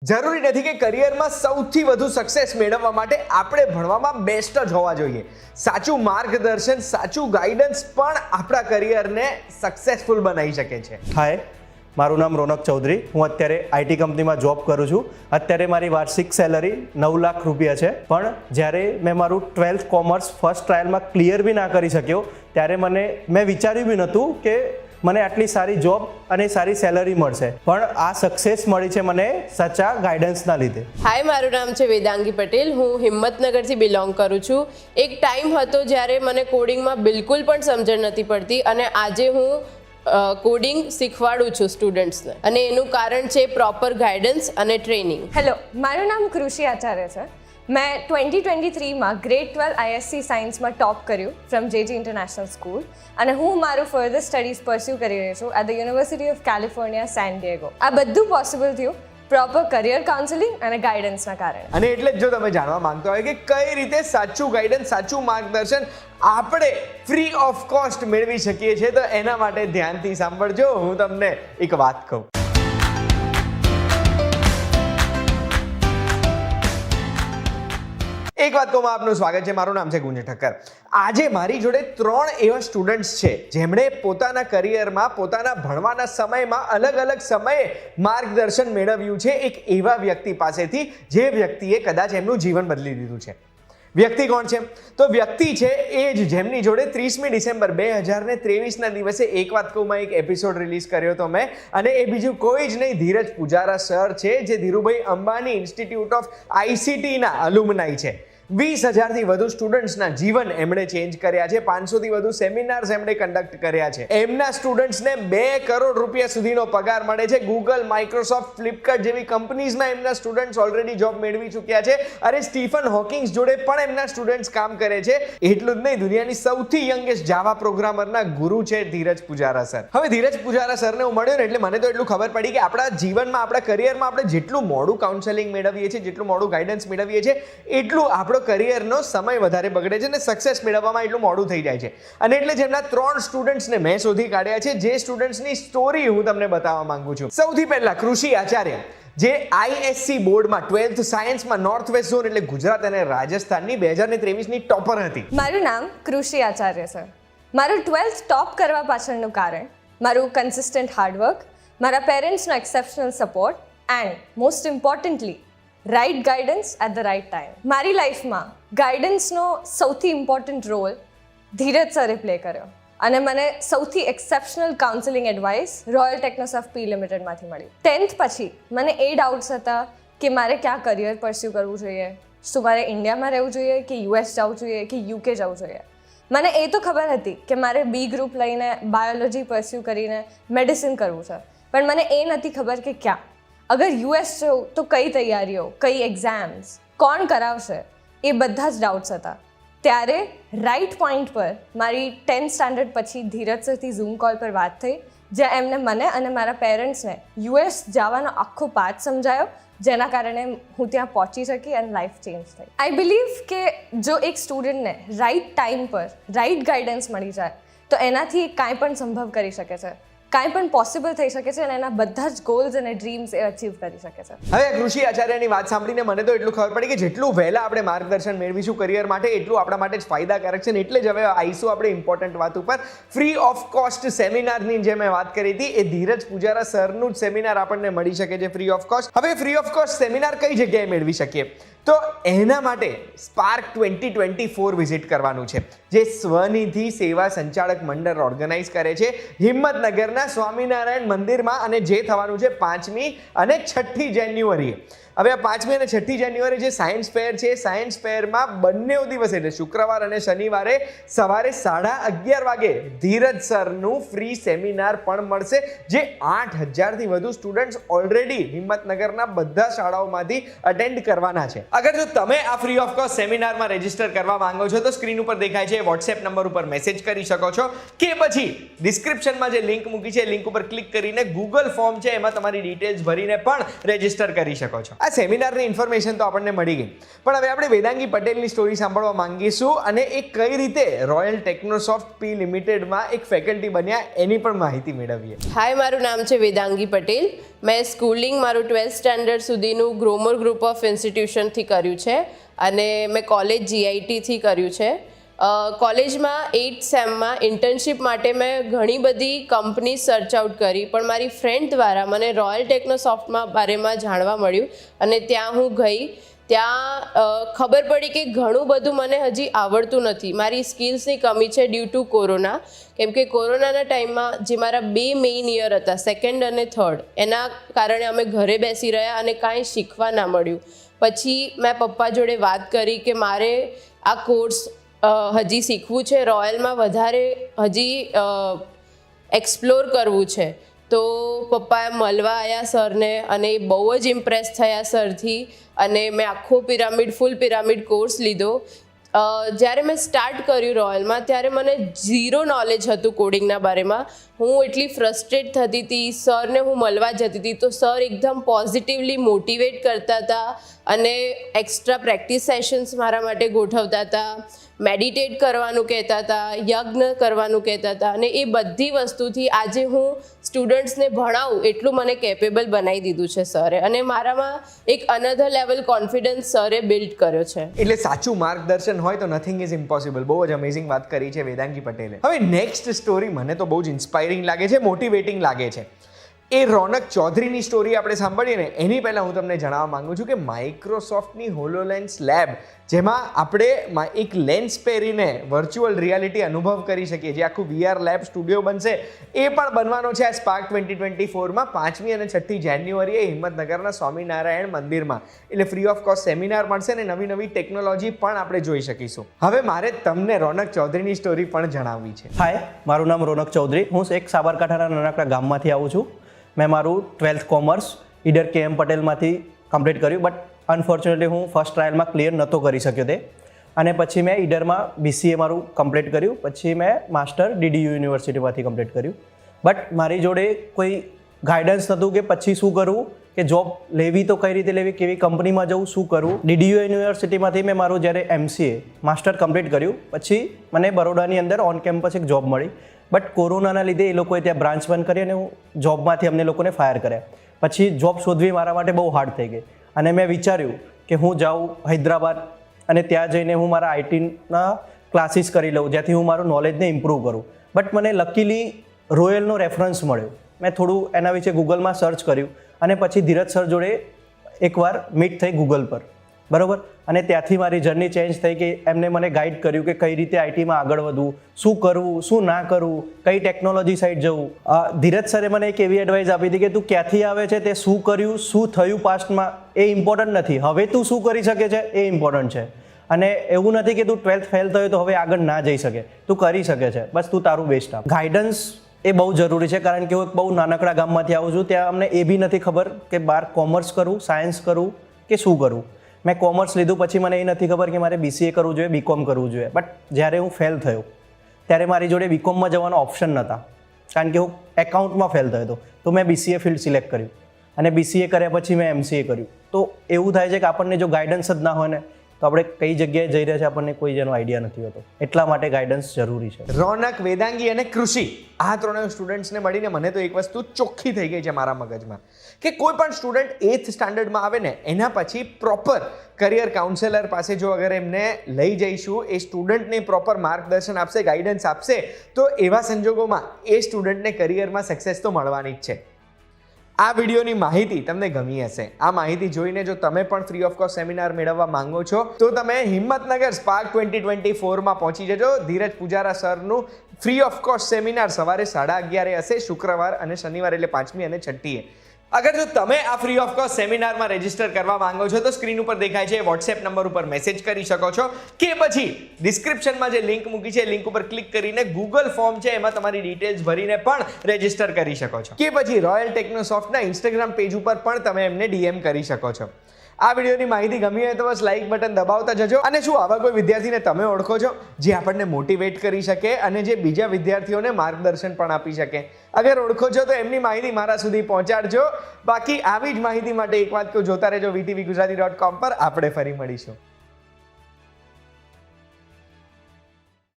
જરૂરી નથી કે કરિયરમાં સૌથી વધુ સક્સેસ મેળવવા માટે આપણે ભણવામાં બેસ્ટ જ હોવા જોઈએ. સાચું માર્ગદર્શન, સાચું ગાઈડન્સ પણ આપણા કરિયરને સક્સેસફુલ બનાવી શકે છે. હાય, મારું નામ રોનક ચૌધરી. હું અત્યારે આઈટી કંપનીમાં જોબ કરું છું. અત્યારે મારી વાર્ષિક સેલરી 9 લાખ રૂપિયા છે. પણ જ્યારે મેં મારું 12th કોમર્સ ફર્સ્ટ ટ્રાયલમાં ક્લિયર બી ના કરી શક્યો ત્યારે મેં વિચાર્યું બી નહોતું કે મને આટલી સારી જોબ અને સારી સેલરી મળશે. પણ આ સક્સેસ મળી છે મને સાચા ગાઈડન્સના લીધે. હાય, મારું નામ છે વેદાંગી પટેલ. હું હિંમતનગરથી બિલોંગ કરું છું. એક ટાઈમ હતો જ્યારે મને કોડિંગમાં બિલકુલ પણ સમજણ નથી પડતી અને આજે હું કોડિંગ શીખવાડું છું સ્ટુડન્ટ્સને, અને એનું કારણ છે પ્રોપર ગાઈડન્સ અને ટ્રેનિંગ. હેલો, મારું નામ કૃષિ આચાર્ય છે. મેં 2023માં ગ્રેડ 12 ISC સાયન્સમાં ટોપ કર્યું ફ્રોમ જેજી ઇન્ટરનેશનલ સ્કૂલ, અને હું મારું ફર્ધર સ્ટડીઝ પરસ્યુ કરી રહી છું at the University of California San Diego. આ બધું પોસિબલ થયું પ્રોપર કરિયર કાઉન્સેલિંગ અને ગાઈડન્સના કારણે. અને એટલે જ જો તમે જાણવા માંગતા હોય કે કઈ રીતે સાચું ગાઈડન્સ, સાચું માર્ગદર્શન આપણે ફ્રી ઓફ કોસ્ટ મેળવી શકીએ છીએ, તો એના માટે ધ્યાનથી સાંભળજો. હું તમને એક વાત કહું. એક વાત કહું, આપનું સ્વાગત છે. મારું નામ છે ગુંજ ઠક્કર. આજે મારી જોડે 3 એવા સ્ટુડન્ટ્સ છે જેમણે પોતાના કરિયરમાં, પોતાના ભણવાના સમયમાં અલગ અલગ સમયે માર્ગદર્શન મેળવ્યું છે એક એવા વ્યક્તિ પાસેથી જે વ્યક્તિએ કદાચ એમનું જીવન બદલી દીધું છે. વ્યક્તિ કોણ છે? તો વ્યક્તિ છે એ જ જેમની જોડે 30મી ડિસેમ્બર 2023ના દિવસે એક વાત કહું એક એપિસોડ રિલીઝ કર્યો હતો મેં, અને એ બીજું કોઈ જ નહીં, ધીરજ પુજારા સર છે, જે ધીરુભાઈ અંબાણી ઇન્સ્ટિટ્યૂટ ઓફ ICTના અલુમનાઈ છે. 20,000થી વધુ સ્ટુડન્ટ્સના જીવન એમણે ચેન્જ કર્યા છે. 500થી વધુ સેમિનાર્સ એમણે કન્ડક્ટ કર્યા છે. એમના સ્ટુડન્ટ્સને 2 કરોડ રૂપિયા સુધીનો પગાર મળે છે. ગૂગલ, માઇક્રોસોફ્ટ, ફ્લિપકાર્ટ જેવી કંપનીઝમાં એમના સ્ટુડન્ટ્સ ઓલરેડી જોબ મેળવી ચૂક્યા છે. અરે સ્ટીફન હોકિંગ્સ જોડે પણ એમના સ્ટુડન્ટ્સ કામ કરે છે. એટલું જ નહીં, દુનિયાની સૌથી યંગેસ્ટ જાવા પ્રોગ્રામરના ગુરુ છે ધીરજ પુજારા સર. હવે ધીરજ પુજારા સરને હું મળ્યો ને એટલે મને તો એટલું ખબર પડી કે આપણા જીવનમાં, આપણા કરિયરમાં આપણે જેટલું મોડું કાઉન્સેલિંગ મેળવીએ છીએ, જેટલું મોડું ગાઈડન્સ મેળવીએ છીએ, એટલું આપણો કરિયરનો સમય વધારે બગડે છે અને સક્સેસ મેળવવામાં એટલું મોડું થઈ જાય છે. અને એટલે જ એમના 3 સ્ટુડન્ટ્સને મેં શોધી કાઢ્યા છે, જે સ્ટુડન્ટ્સની સ્ટોરી હું તમને બતાવવા માંગુ છું. સૌથી પહેલા કૃષિ આચાર્ય, જે ISC બોર્ડમાં 12th સાયન્સમાં નોર્થ વેસ્ટ ઝોન એટલે ગુજરાત અને રાજસ્થાનની 2023ની ટોપર હતી. મારું નામ કૃષિ આચાર્ય છે. મારું 12th ટોપ કરવા પાછળનું કારણ મારું કન્સિસ્ટન્ટ હાર્ડવર્ક, મારા પેરેન્ટ્સનો exceptional support and most importantly right guidance at the right time. મારી લાઈફમાં ગાઈડન્સનો સૌથી ઇમ્પોર્ટન્ટ રોલ ધીરજ સરે પ્લે કર્યો, અને મને સૌથી exceptional counselling advice Royal Technosoft P લિમિટેડમાંથી મળી. 10th પછી મને એ ડાઉટ્સ હતા કે મારે ક્યાં કરિયર પરસ્યુ કરવું જોઈએ, શું મારે ઇન્ડિયામાં રહેવું જોઈએ કે US જવું જોઈએ કે UK જવું જોઈએ. મને એ તો ખબર હતી કે મારે B ગ્રુપ લઈને બાયોલોજી પરસ્યુ કરીને મેડિસિન કરવું છે, પણ મને એ નથી ખબર કે ક્યાં. અગર US જવું તો કઈ તૈયારીઓ, કઈ એક્ઝામ્સ, કોણ કરાવશે, એ બધા જ ડાઉટ્સ હતા. ત્યારે રાઇટ પોઈન્ટ પર મારી 10th સ્ટાન્ડર્ડ પછી ધીરજ સરથી ઝૂમ કોલ પર વાત થઈ, જ્યાં એમને મને અને મારા પેરેન્ટ્સને US જવાનો આખો પાથ સમજાયો, જેના કારણે હું ત્યાં પહોંચી શકી અને લાઈફ ચેન્જ થઈ. આઈ બિલીવ કે જો એક સ્ટુડન્ટને રાઇટ ટાઈમ પર રાઇટ ગાઈડન્સ મળી જાય તો એનાથી કાંઈ પણ સંભવ કરી શકે છે, કાંઈ પણ પોસિબલ થઈ શકે છે, અને એના બધા જ ગોલ્સ અને ડ્રીમ્સ એ અચીવ કરી શકે છે. હવે કૃષિ આચાર્યની વાત સાંભળીને મને તો એટલું ખબર પડી કે જેટલું વહેલા આપણે માર્ગદર્શન મેળવીશું કરિયર માટે, એટલું આપણા માટે જ ફાયદાકારક છે. ને એટલે જ હવે આવીશું આપણે ઇમ્પોર્ટન્ટ વાત ઉપર. ફ્રી ઓફ કોસ્ટ સેમિનારની જે મેં વાત કરી હતી, એ ધીરજ પુજારા સરનું જ સેમિનાર આપણને મળી શકે છે ફ્રી ઓફ કોસ્ટ. હવે ફ્રી ઓફ કોસ્ટ સેમિનાર કઈ જગ્યાએ મેળવી શકીએ? તો એના માટે સ્પાર્ક 2024 વિઝિટ કરવાનું છે, જે સ્વનિધિ સેવા સંચાલક મંડળ ઓર્ગેનાઇઝ કરે છે હિંમતનગરના સ્વામિનારાયણ મંદિરમાં, અને જે થવાનું છે 5મી અને 6ઠી જાન્યુઆરીએ. હવે આ 5મી અને 6ઠી જાન્યુઆરી જે સાયન્સ ફેર છે, સાયન્સ ફેરમાં બંને દિવસ એટલે શુક્રવાર અને શનિવારે સવારે 11:30 વાગે ધીરજ સરનું ફ્રી સેમિનાર પણ મળશે, જે 8,000થી વધુ સ્ટુડન્ટ્સ ઓલરેડી હિંમતનગરના બધા શાળાઓમાંથી અટેન્ડ કરવાના છે. અગર જો તમે આ ફ્રી ઓફ કોસ્ટ સેમિનારમાં રજીસ્ટર કરવા માંગો છો તો સ્ક્રીન ઉપર દેખાય છે WhatsApp નંબર ઉપર મેસેજ કરી શકો છો, કે પછી ડિસ્ક્રિપ્શનમાં જે લિંક મૂકી મૂકી છે લિંક ઉપર ક્લિક કરીને ગૂગલ ફોર્મ છે એમાં તમારી ડિટેલ્સ ભરીને પણ રજીસ્ટર કરી શકો છો. આ સેમિનારની ઇન્ફોર્મેશન તો આપણને મળી ગઈ, પણ હવે આપણે વેદાંગી પટેલની સ્ટોરી સાંભળવા માંગીશું અને એ કઈ રીતે રોયલ ટેકનોસોફ્ટ પી લિમિટેડમાં એક ફેકલ્ટી બન્યા એની પણ માહિતી મેળવીએ. હાય, મારું નામ છે વેદાંગી પટેલ. મેં સ્કૂલિંગ મારું 12th સ્ટાન્ડર્ડ સુધીનું ગ્રોમર ગ્રુપ ઓફ ઇન્સ્ટિટ્યુશનથી કર્યું છે અને મેં કોલેજ GITથી કર્યું છે. કોલેજમાં 8th સેમમાં ઇન્ટર્નશિપ માટે મેં ઘણી બધી કંપની સર્ચ આઉટ કરી, પણ મારી ફ્રેન્ડ દ્વારા મને રોયલ ટેકનોસોફ્ટમાં બારેમાં જાણવા મળ્યું અને ત્યાં હું ગઈ. ત્યાં ખબર પડી કે ઘણું બધું મને હજી આવડતું નથી. મારી સ્કિલ્સની કમી છે ડ્યુ ટુ કોરોના, કેમ કે કોરોનાના ટાઈમમાં જે મારા 2 મેઇન યર હતા, સેકન્ડ અને થર્ડ, એના કારણે અમે ઘરે બેસી રહ્યા અને કાંઈ શીખવા ના મળ્યું. પછી મેં પપ્પા જોડે વાત કરી કે મારે આ કોર્સ હજી શીખવું છે, રોયલમાં વધારે હજી એક્સપ્લોર કરવું છે. તો પપ્પાએ મળવા આવ્યા સરને અને એ બહુ જ ઇમ્પ્રેસ થયા સરથી અને મેં આખો ફૂલ પિરામિડ કોર્સ લીધો. જ્યારે મેં સ્ટાર્ટ કર્યું રોયલમાં ત્યારે મને 0 નોલેજ હતું કોડિંગના બારેમાં. હું એટલી ફ્રસ્ટ્રેટ થતી હતી, સરને હું મળવા જતી હતી તો સર એકદમ પોઝિટિવલી મોટિવેટ કરતા હતા અને એક્સ્ટ્રા પ્રેક્ટિસ સેશન્સ મારા માટે ગોઠવતા હતા, મેડિટેટ કરવાનું કહેતા હતા, યજ્ઞ કરવાનું કહેતા હતા અને એ બધી વસ્તુથી આજે હું સ્ટુડન્ટ્સને ભણાવું એટલું મને કેપેબલ બનાવી દીધું છે સરે, અને મારામાં એક અનધર લેવલ કોન્ફિડન્સ સરે બિલ્ડ કર્યો છે. એટલે સાચું માર્ગદર્શન હોય તો નથિંગ ઇઝ ઇમ્પોસિબલ. બહુ જ અમેઝિંગ વાત કરી છે વેદાંગી પટેલે. હવે નેક્સ્ટ સ્ટોરી મને તો બહુ જ ઇન્સ્પાયરિંગ લાગે છે, મોટિવેટિંગ લાગે છે. એ રોનક ચૌધરીની સ્ટોરી આપણે સાંભળીએ ને એની પહેલાં હું તમને જણાવવા માંગુ છું કે માઇક્રોસોફ્ટની હોલોલેન્સ લેબ, જેમાં આપણે એક લેન્સ પહેરીને વર્ચ્યુઅલ રિયાલિટી અનુભવ કરી શકીએ, જે આખું VR લેબ સ્ટુડિયો બનશે, એ પણ બનવાનો છે આ સ્પાર્ક 2024માં 5મી અને 6ઠી જાન્યુઆરીએ હિંમતનગરના સ્વામિનારાયણ મંદિરમાં. એટલે ફ્રી ઓફ કોસ્ટ સેમિનાર મળશે ને નવી નવી ટેકનોલોજી પણ આપણે જોઈ શકીશું. હવે મારે તમને રોનક ચૌધરીની સ્ટોરી પણ જણાવવી છે. હાય, મારું નામ રોનક ચૌધરી. હું એક સાબરકાંઠાના નાનકડા ગામમાંથી આવું છું. મેં મારું 12th કોમર્સ ઈડર KM પટેલમાંથી કમ્પ્લીટ કર્યું, બટ અનફોર્ચ્યુનેટલી હું ફર્સ્ટ ટ્રાયલમાં ક્લિયર નહોતો કરી શક્યો તે. અને પછી મેં ઈડરમાં BCA મારું કમ્પ્લીટ કર્યું. પછી મેં માસ્ટર DDU યુનિવર્સિટીમાંથી કમ્પ્લીટ કર્યું. બટ મારી જોડે કોઈ ગાઈડન્સ નહોતું કે પછી શું કરવું, કે જોબ લેવી તો કઈ રીતે લેવી, કેવી કંપનીમાં જવું, શું કરવું. DDU યુનિવર્સિટીમાંથી મેં મારું જ્યારે MCA માસ્ટર કમ્પ્લીટ કર્યું પછી મને બરોડાની અંદર ઓન કેમ્પસ એક જોબ મળી. બટ કોરોનાના લીધે એ લોકોએ ત્યાં બ્રાન્ચ બંધ કરી અને હું જોબમાંથી અમને લોકોને ફાયર કર્યા. પછી જોબ શોધવી મારા માટે બહુ હાર્ડ થઈ ગઈ અને મેં વિચાર્યું કે હું જાઉં હૈદરાબાદ અને ત્યાં જઈને હું મારા ITના ક્લાસીસ કરી લઉં, જેથી હું મારું નોલેજને ઇમ્પ્રૂવ કરું. બટ મને લકીલી રોયલનો રેફરન્સ મળ્યો. મેં થોડું એના વિશે ગૂગલમાં સર્ચ કર્યું અને પછી ધીરજ સર જોડે એકવાર મીટ થઈ ગૂગલ પર, બરાબર. અને ત્યાંથી મારી જર્ની ચેન્જ થઈ કે એમને મને ગાઈડ કર્યું કે કઈ રીતે ITમાં આગળ વધવું, શું કરવું, શું ના કરવું, કઈ ટેકનોલોજી સાઈડ જવું. ધીરજ સરે મને એક એવી એડવાઇસ આપી હતી કે તું ક્યાંથી આવે છે, તે શું કર્યું, શું થયું પાસ્ટમાં એ ઇમ્પોર્ટન્ટ નથી, હવે તું શું કરી શકે છે એ ઇમ્પોર્ટન્ટ છે. અને એવું નથી કે તું 12th ફેલ થયો તો હવે આગળ ના જઈ શકે, તું કરી શકે છે, બસ તું તારું બેસ્ટ આપ. ગાઈડન્સ એ બહુ જરૂરી છે, કારણ કે હું એક બહુ નાનકડા ગામમાંથી આવું છું. ત્યાં અમને એ બી નથી ખબર કે બહાર કોમર્સ કરવું, સાયન્સ કરવું કે શું કરવું. મેં કોમર્સ લીધું પછી મને એ નથી ખબર કે મારે BCA કરવું જોઈએ, BCom કરવું જોઈએ. બટ જ્યારે હું ફેલ થયો ત્યારે મારી જોડે BComમાં જવાનો ઓપ્શન નહોતા, કારણ કે હું એકાઉન્ટમાં ફેલ થયો હતો. તો મેં BCA ફિલ્ડ સિલેક્ટ કર્યું અને BCA કર્યા પછી મેં MCA કર્યું. તો એવું થાય છે કે આપણને જો ગાઈડન્સ જ ના હોય ને તો આપણે કઈ જગ્યાએ જઈ રહ્યા છે આપણને કોઈ જેનો આઈડિયા નથી હોતો. એટલા માટે ગાઈડન્સ જરૂરી છે. રોનક, વેદાંગી અને કૃષિ, આ ત્રણેય સ્ટુડન્ટ્સને મળીને મને તો એક વસ્તુ ચોખ્ખી થઈ ગઈ છે મારા મગજમાં કે કોઈ પણ સ્ટુડન્ટ 8th સ્ટાન્ડર્ડમાં આવે ને એના પછી પ્રોપર કરિયર કાઉન્સેલર પાસે જો અગર એમને લઈ જઈશું, એ સ્ટુડન્ટને પ્રોપર માર્ગદર્શન આપશે, ગાઈડન્સ આપશે, તો એવા સંજોગોમાં એ સ્ટુડન્ટને કરિયરમાં સક્સેસ તો મળવાની જ છે. આ વિડીયોની માહિતી તમને ગમી હશે. આ માહિતી જોઈને જો તમે પણ ફ્રી ઓફ કોસ્ટ સેમિનાર મેળવવા માંગો છો તો તમે હિંમતનગર સ્પાર્ક 2024માં પહોંચી જજો. ધીરજ પૂજારા સરનું ફ્રી ઓફ કોસ્ટ સેમિનાર સવારે 11:30 હશે, શુક્રવાર અને શનિવાર, એટલે 5મી અને 6ઠીએ. અગર જો તમે આ ફ્રી ઓફ કોસ્ટ સેમિનારમાં રજીસ્ટર કરવા માંગો છો તો સ્ક્રીન ઉપર દેખાય છે WhatsApp નંબર ઉપર મેસેજ કરી શકો છો, કે પછી ડિસ્ક્રિપ્શનમાં જે લિંક મૂકી છે લિંક ઉપર ક્લિક કરીને ગૂગલ ફોર્મ છે એમાં તમારી ડિટેલ્સ ભરીને પણ રજીસ્ટર કરી શકો છો, કે પછી રોયલ ટેકનોસોફ્ટના ઇન્સ્ટાગ્રામ પેજ ઉપર પણ તમે એમને DM કરી શકો છો. આ વિડીયોની માહિતી ગમી હોય તો બસ લાઈક બટન દબાવતા જજો. અને શું આવા કોઈ વિદ્યાર્થીને તમે ઓળખો છો જે આપણને મોટિવેટ કરી શકે અને જે બીજા વિદ્યાર્થીઓને માર્ગદર્શન પણ આપી શકે? અગર ઓળખો છો તો એમની માહિતી મારા સુધી પહોંચાડજો. બાકી આવી જ માહિતી માટે એક વાત કહું, જોતા રહેજો VTV Gujarati.com પર. આપણે ફરી મળીશું.